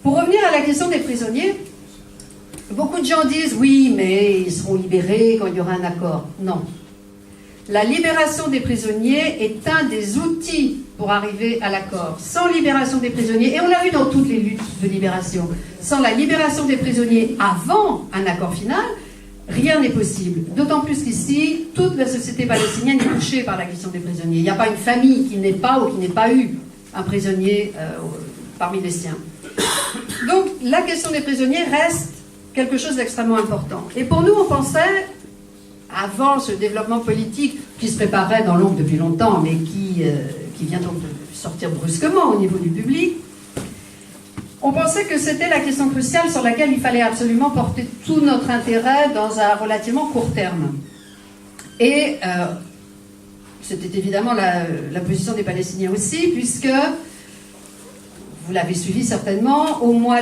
Pour revenir à la question des prisonniers, beaucoup de gens disent oui, mais ils seront libérés quand il y aura un accord. Non. La libération des prisonniers est un des outils pour arriver à l'accord. Sans libération des prisonniers, et on l'a vu dans toutes les luttes de libération, sans la libération des prisonniers avant un accord final, rien n'est possible. D'autant plus qu'ici, toute la société palestinienne est touchée par la question des prisonniers. Il n'y a pas une famille qui n'ait pas ou qui n'ait pas eu un prisonnier parmi les siens. Donc, la question des prisonniers reste quelque chose d'extrêmement important. Et pour nous, on pensait, avant ce développement politique qui se préparait dans l'ombre depuis longtemps, mais qui vient donc de sortir brusquement au niveau du public, on pensait que c'était la question cruciale sur laquelle il fallait absolument porter tout notre intérêt dans un relativement court terme. Et c'était évidemment la position des Palestiniens aussi, puisque, vous l'avez suivi certainement, au mois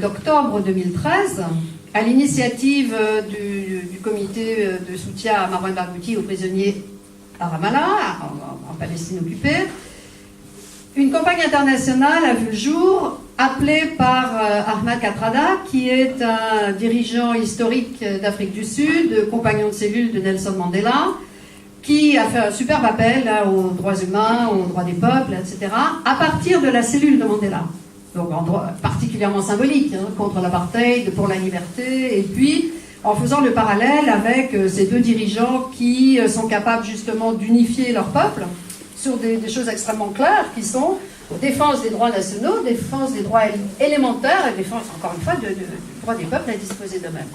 d'octobre 2013, à l'initiative du comité de soutien à Marwan Barghouti, aux prisonniers à Ramallah, en Palestine occupée, une campagne internationale a vu le jour, appelée par Ahmad Kathrada, qui est un dirigeant historique d'Afrique du Sud, compagnon de cellule de Nelson Mandela, qui a fait un superbe appel aux droits humains, aux droits des peuples, etc., à partir de la cellule de Mandela. Donc particulièrement symbolique, contre l'apartheid, pour la liberté, et puis en faisant le parallèle avec ces deux dirigeants qui sont capables justement d'unifier leur peuple sur des choses extrêmement claires qui sont défense des droits nationaux, défense des droits élémentaires et défense, encore une fois, du droit des peuples à disposer d'eux-mêmes.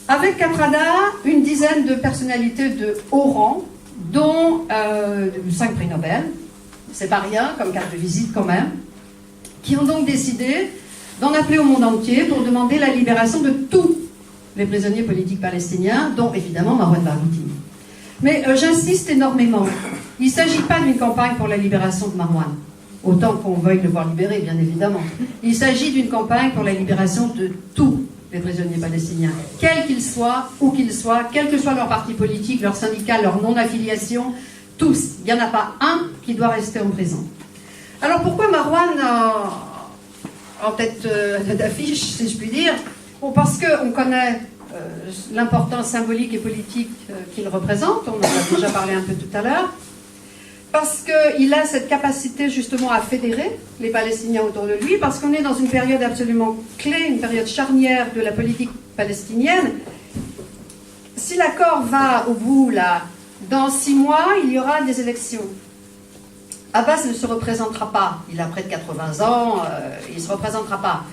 Avec Kathrada, une dizaine de personnalités de haut rang, dont 5 prix Nobel, c'est pas rien comme carte de visite quand même, qui ont donc décidé d'en appeler au monde entier pour demander la libération de tous les prisonniers politiques palestiniens, dont évidemment Marwan Barghouti. Mais j'insiste énormément, il ne s'agit pas d'une campagne pour la libération de Marwan, autant qu'on veuille le voir libéré, bien évidemment. Il s'agit d'une campagne pour la libération de tous les prisonniers palestiniens, quels qu'ils soient, où qu'ils soient, quel que soit leur parti politique, leur syndicat, leur non-affiliation, tous. Il n'y en a pas un qui doit rester en prison. Alors pourquoi Marwan en tête d'affiche, si je puis dire? Bon, parce qu'on connaît l'importance symbolique et politique qu'il représente, on en a déjà parlé un peu tout à l'heure, parce qu'il a cette capacité justement à fédérer les Palestiniens autour de lui, parce qu'on est dans une période absolument clé, une période charnière de la politique palestinienne. Si l'accord va au bout, là, dans 6 mois, il y aura des élections. Abbas ne se représentera pas, il a près de 80 ans, il ne se représentera pas.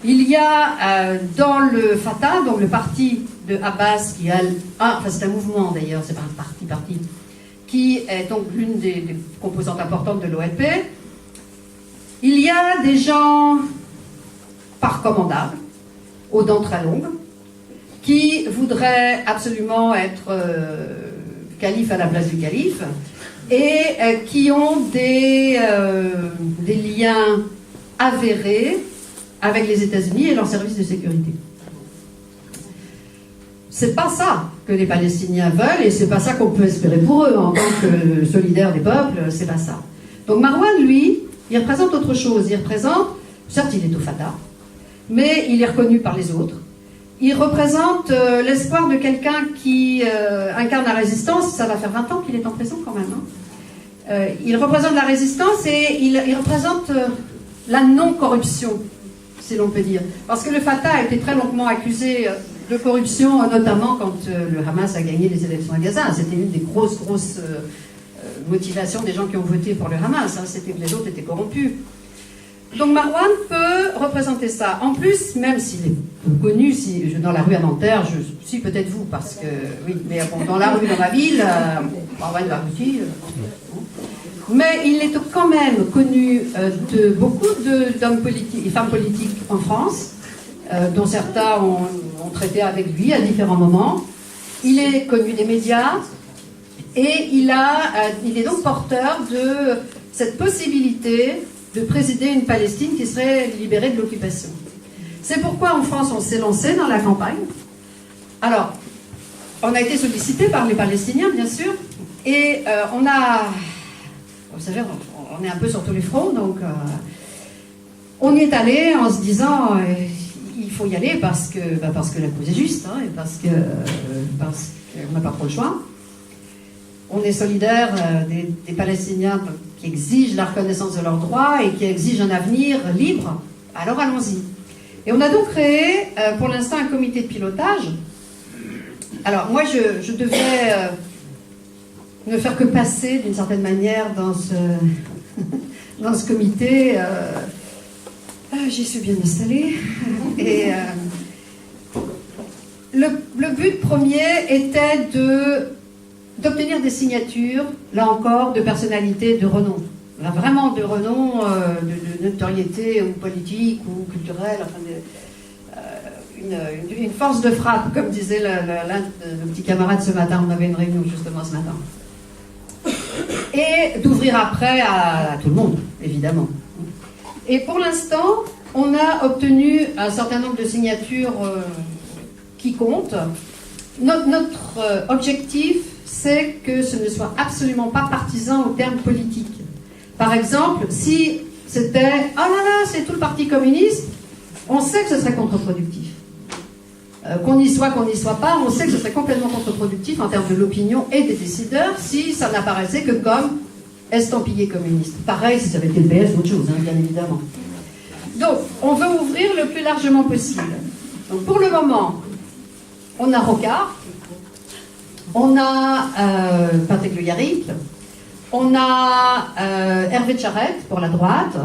Il y a dans le Fatah, donc le parti de Abbas, qui a enfin c'est un mouvement d'ailleurs, c'est pas un parti, qui est donc l'une des composantes importantes de l'OLP, il y a des gens pas recommandables, aux dents très longues, qui voudraient absolument être calife à la place du calife, et qui ont des liens avérés avec les États-Unis et leurs services de sécurité. C'est pas ça que les Palestiniens veulent et c'est pas ça qu'on peut espérer pour eux en tant que solidaires des peuples, c'est pas ça. Donc Marwan, lui, il représente autre chose. Il représente, certes il est au Fatah, mais il est reconnu par les autres. Il représente l'espoir de quelqu'un qui incarne la résistance. Ça va faire 20 ans qu'il est en prison quand même. Il représente la résistance et il représente la non-corruption, si l'on peut dire. Parce que le Fatah a été très longuement accusé de corruption, notamment quand le Hamas a gagné les élections à Gaza. C'était une des grosses motivations des gens qui ont voté pour le Hamas. C'était que les autres étaient corrompus. Donc Marwan peut représenter ça. En plus, même s'il est peu connu, dans la rue à Nanterre, si peut-être vous, parce que, oui, mais bon, dans la rue, dans ma ville, Marwan Barghouti, mais il est quand même connu de beaucoup d'hommes politiques et femmes politiques en France, dont certains ont traité avec lui à différents moments. Il est connu des médias et il est donc porteur de cette possibilité de présider une Palestine qui serait libérée de l'occupation. C'est pourquoi en France on s'est lancé dans la campagne. Alors, on a été sollicité par les Palestiniens, bien sûr, et vous savez, on est un peu sur tous les fronts, donc On y est allé en se disant il faut y aller parce que la cause est juste, hein, et parce qu'on n'a pas trop le choix. On est solidaire des Palestiniens qui exigent la reconnaissance de leurs droits et qui exigent un avenir libre. Alors allons-y. Et on a donc créé pour l'instant un comité de pilotage. Alors moi je devais ne faire que passer d'une certaine manière dans ce comité. J'y suis bien installée. Et le but premier était d'obtenir des signatures, là encore, de personnalités de renom. Là, vraiment de renom, de notoriété ou politique ou culturelle, enfin, une force de frappe, comme disait l'un de nos petits camarades ce matin. On avait une réunion justement ce matin. Et d'ouvrir après à tout le monde, évidemment. Et pour l'instant, on a obtenu un certain nombre de signatures qui comptent. Notre objectif, c'est que ce ne soit absolument pas partisan au terme politique. Par exemple, si c'était « oh là là, c'est tout le parti communiste », on sait que ce serait contre-productif. Qu'on y soit pas, on sait que ce serait complètement contre-productif en termes de l'opinion et des décideurs si ça n'apparaissait que comme estampillé communiste. Pareil, si ça avait été le PS, autre chose, hein, bien évidemment. Donc, on veut ouvrir le plus largement possible. Donc, pour le moment, on a Rocard, on a Patrick Le Yarrick, on a Hervé Charette pour la droite,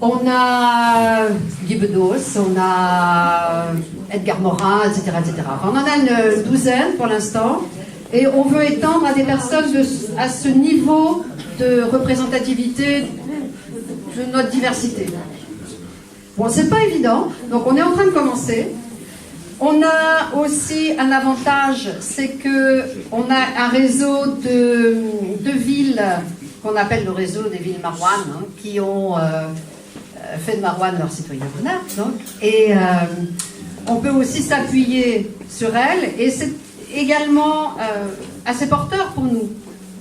on a Guy Bedos, on a Edgar Morin, etc., etc. On en a une douzaine pour l'instant, et on veut étendre à des personnes à ce niveau de représentativité de notre diversité. Bon, c'est pas évident, donc on est en train de commencer. On a aussi un avantage, c'est que on a un réseau de villes qu'on appelle le réseau des villes Marouane, hein, qui ont fait de Marouane leur citoyen d'honneur, donc, et on peut aussi s'appuyer sur elles, et c'est également assez porteur pour nous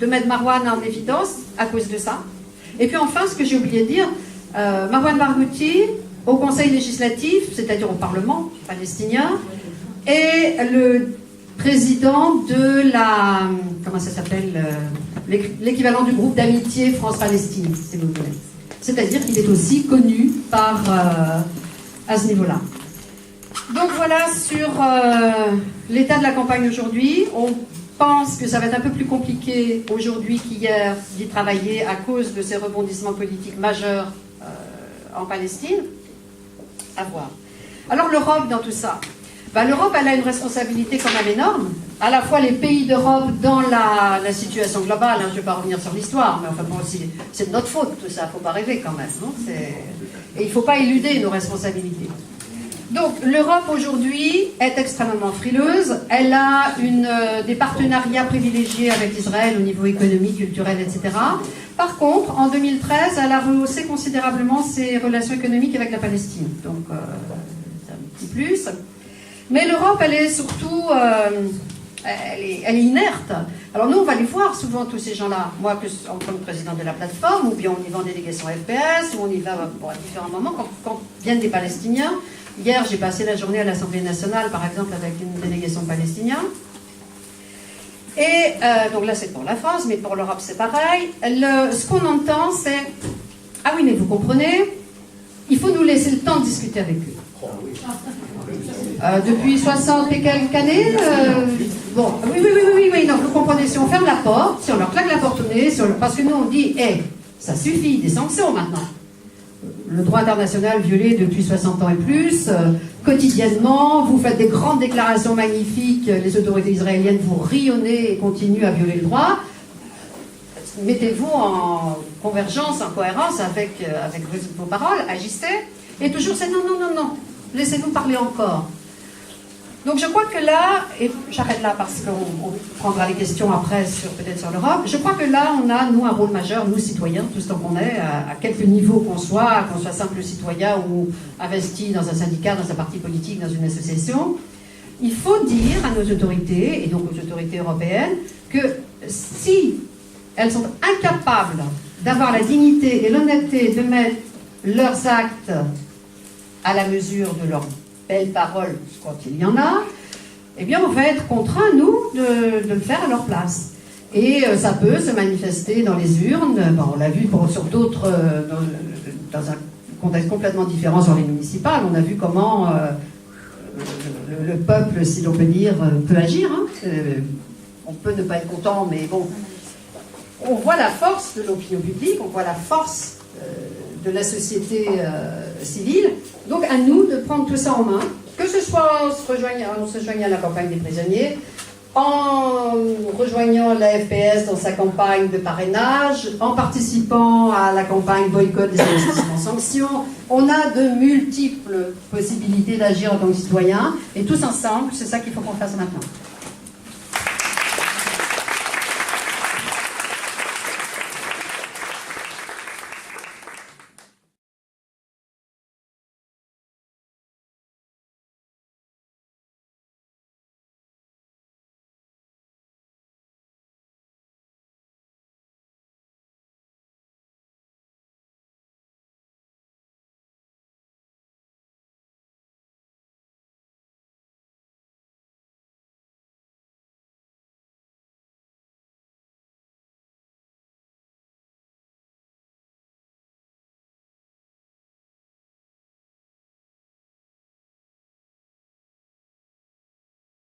de mettre Marouane en évidence à cause de ça. Et puis enfin, ce que j'ai oublié de dire, Marouane Barghouti, au Conseil législatif, c'est-à-dire au Parlement palestinien, est le président de la... comment ça s'appelle, l'équivalent du groupe d'amitié France-Palestine, s'il vous plaît. C'est-à-dire qu'il est aussi connu à ce niveau-là. Donc voilà sur l'état de la campagne aujourd'hui. On pense que ça va être un peu plus compliqué aujourd'hui qu'hier d'y travailler à cause de ces rebondissements politiques majeurs en Palestine. À voir. Alors l'Europe dans tout ça, l'Europe elle a une responsabilité quand même énorme, à la fois les pays d'Europe dans la situation globale, hein, je ne vais pas revenir sur l'histoire, mais enfin bon, c'est de notre faute tout ça, il ne faut pas rêver quand même, non, et il ne faut pas éluder nos responsabilités. Donc l'Europe aujourd'hui est extrêmement frileuse, elle a des partenariats privilégiés avec Israël au niveau économique, culturel, etc. Par contre, en 2013, elle a rehaussé considérablement ses relations économiques avec la Palestine. Donc, c'est un petit plus. Mais l'Europe, elle est surtout... elle est inerte. Alors nous, on va les voir souvent, tous ces gens-là. Moi, en tant que président de la plateforme, ou bien on y va en délégation FPS, ou on y va à différents moments, quand viennent des Palestiniens. Hier, j'ai passé la journée à l'Assemblée nationale, par exemple, avec une délégation palestinienne. Et donc là, c'est pour la France, mais pour l'Europe, c'est pareil. Ce qu'on entend, c'est « Ah oui, mais vous comprenez, il faut nous laisser le temps de discuter avec eux. » Depuis 60 et quelques années, bon, oui, donc vous comprenez, si on ferme la porte, si on leur claque la porte au nez, parce que nous, on dit « Hey, ça suffit, des sanctions maintenant. » Le droit international violé depuis 60 ans et plus, quotidiennement, vous faites des grandes déclarations magnifiques, les autorités israéliennes vous rionnez et continuent à violer le droit. Mettez-vous en convergence, en cohérence avec vos paroles, agissez. Et toujours c'est non, laissez-nous parler encore. Donc je crois que là, et j'arrête là parce qu'on prendra les questions après peut-être sur l'Europe, je crois que là on a, nous, un rôle majeur, nous citoyens, tout ce temps qu'on est, à quelque niveau qu'on soit simple citoyen ou investi dans un syndicat, dans un parti politique, dans une association, il faut dire à nos autorités, et donc aux autorités européennes, que si elles sont incapables d'avoir la dignité et l'honnêteté de mettre leurs actes à la mesure de leurs belles paroles, quand il y en a, eh bien, on va être contraints, nous, de le faire à leur place. Et ça peut se manifester dans les urnes. Bon, on l'a vu sur d'autres, dans un contexte complètement différent sur les municipales. On a vu comment le peuple, si l'on peut dire, peut agir. Hein. On peut ne pas être content, mais bon, on voit la force de l'opinion publique, on voit la force de la société civile. Donc à nous de prendre tout ça en main, que ce soit on se rejoigne à la campagne des prisonniers, en rejoignant la FPS dans sa campagne de parrainage, en participant à la campagne boycott des investissements sanctions. On a de multiples possibilités d'agir en tant que citoyen, et tous ensemble, c'est ça qu'il faut qu'on fasse maintenant.